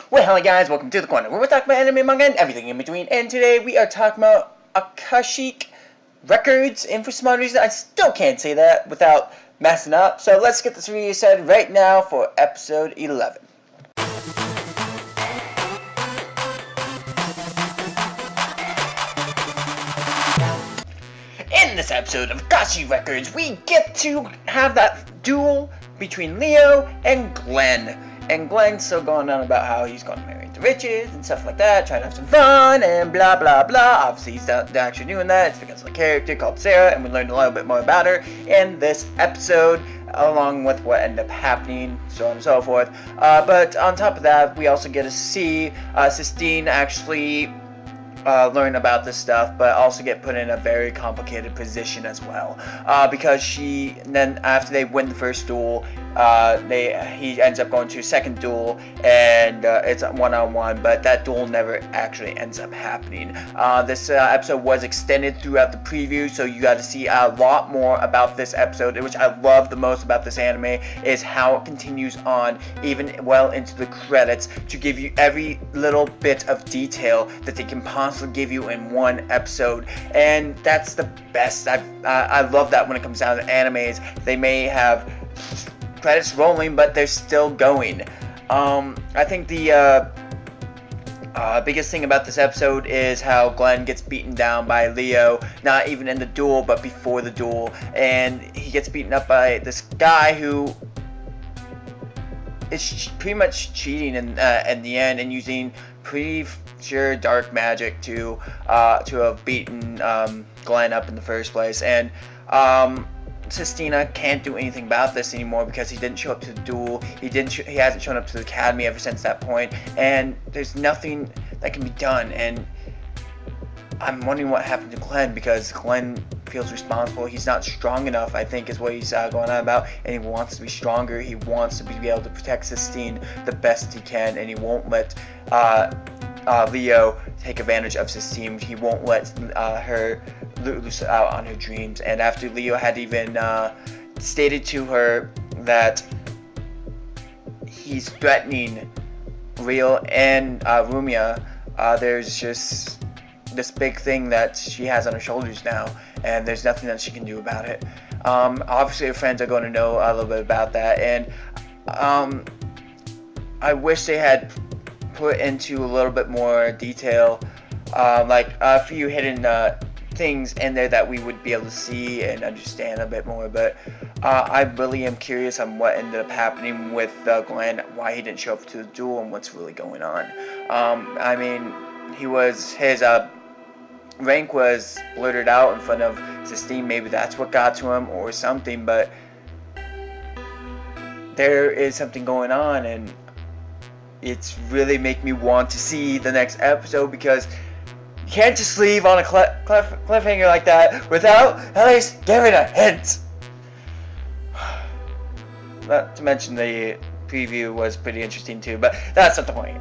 Well, hello guys, welcome to The Corner, where we're talking about anime, manga, and everything in between. And today we are talking about Akashic records, and for some odd reason I still can't say that without messing up. So let's get this video started right now for episode 11. In this episode of Akashic Records, we get to have that duel between Leo and Glenn. And Glenn's still going on about how he's going to marry into riches and stuff like that, trying to have some fun and blah blah blah. Obviously he's not actually doing that, it's because of a character called Sarah, and we learned a little bit more about her in this episode, along with what ended up happening, so on and so forth. But on top of that, we also get to see Sistine actually learn about this stuff, but also get put in a very complicated position as well, because then after they win the first duel, he ends up going to a second duel, and it's one-on-one, but that duel never actually ends up happening. This episode was extended throughout the preview, so you got to see a lot more about this episode, which I love the most about this anime, is how it continues on even well into the credits to give you every little bit of detail that they can possibly give you in one episode, and that's the best. I love that when it comes down to animes. They may have credits rolling, but they're still going. I think the biggest thing about this episode is how Glenn gets beaten down by Leo, not even in the duel, but before the duel, and he gets beaten up by this guy who is pretty much cheating in the end and using pretty sure dark magic to have beaten Glenn up in the first place. And Sistina can't do anything about this anymore because he didn't show up to the duel. He hasn't shown up to the academy ever since that point, and there's nothing that can be done. And I'm wondering what happened to Glenn, because Glenn feels responsible. He's not strong enough, I think, is what he's going on about, and he wants to be stronger. He wants to be able to protect Sistine the best he can, and he won't let Leo take advantage of Sistine. He won't let her lose out on her dreams. And after Leo had even stated to her that he's threatening Rio and Rumia, there's just this big thing that she has on her shoulders now, and there's nothing that she can do about it. Obviously her friends are going to know a little bit about that, and I wish they had put into a little bit more detail, like a few hidden things in there that we would be able to see and understand a bit more. But I really am curious on what ended up happening with Glenn, why he didn't show up to the duel, and what's really going on. I mean, his rank was blurted out in front of Sistine. Maybe that's what got to him or something, but there is something going on, and it's really make me want to see the next episode, because you can't just leave on a cliffhanger like that without at least giving a hint. Not to mention the preview was pretty interesting too, but that's not the point.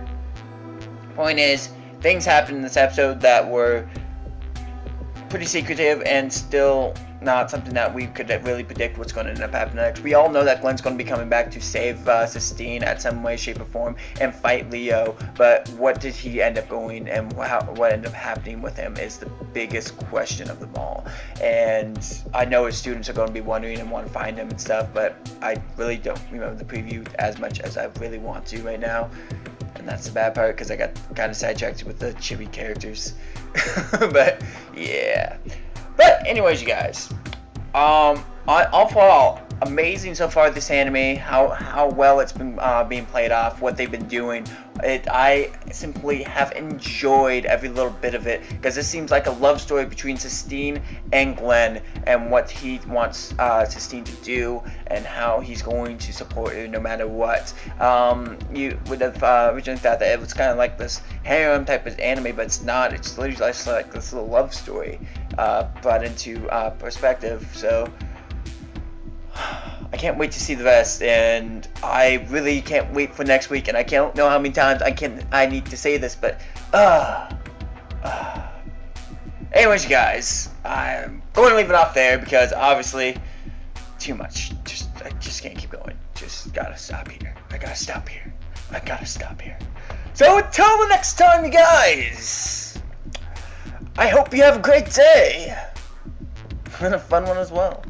The point is, things happened in this episode that were pretty secretive and still not something that we could really predict what's going to end up happening next. We all know that Glenn's going to be coming back to save Sistine at some way, shape, or form and fight Leo, but what did he end up going, and what ended up happening with him is the biggest question of them all. And I know his students are going to be wondering and want to find him and stuff, but I really don't remember the preview as much as I really want to right now. And that's the bad part, because I got kind of sidetracked with the chibi characters. But yeah. But anyways, you guys, all amazing so far, this anime, how well it's been being played off, what they've been doing. I simply have enjoyed every little bit of it, because it seems like a love story between Sistine and Glenn, and what he wants Sistine to do, and how he's going to support her no matter what. You would have originally thought that it was kind of like this harem type of anime, but it's not. It's literally just like this little love story brought into perspective. So I can't wait to see the rest, and I really can't wait for next week. And I can't know how many times I need to say this, but anyways, you guys, I'm going to leave it off there, because obviously too much. I just can't keep going. Just gotta stop here. I gotta stop here. So until the next time, you guys, I hope you have a great day and a fun one as well.